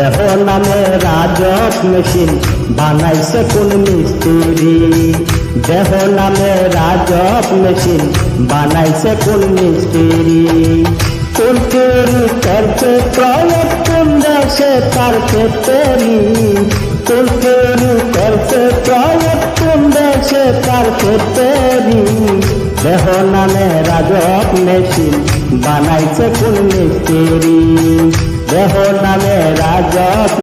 দেহ নামে রাজক মেশিন বানাইছে কোন মিস্ত্রি। দেহ নামে রাজক মেশিন বানাইছে কোন মিস্ত্রি। কোন তৈরি করছে প্রয়োগ কোন দেশে তার ক্ষেত্রে। কোন তৈরি করছে প্রয়োগ কোন দেশে তার ক্ষেত্রে। দেহ নামে রাজক মেশিন বানাইছে কোন মিস্ত্রি। দেহ নামে রাজক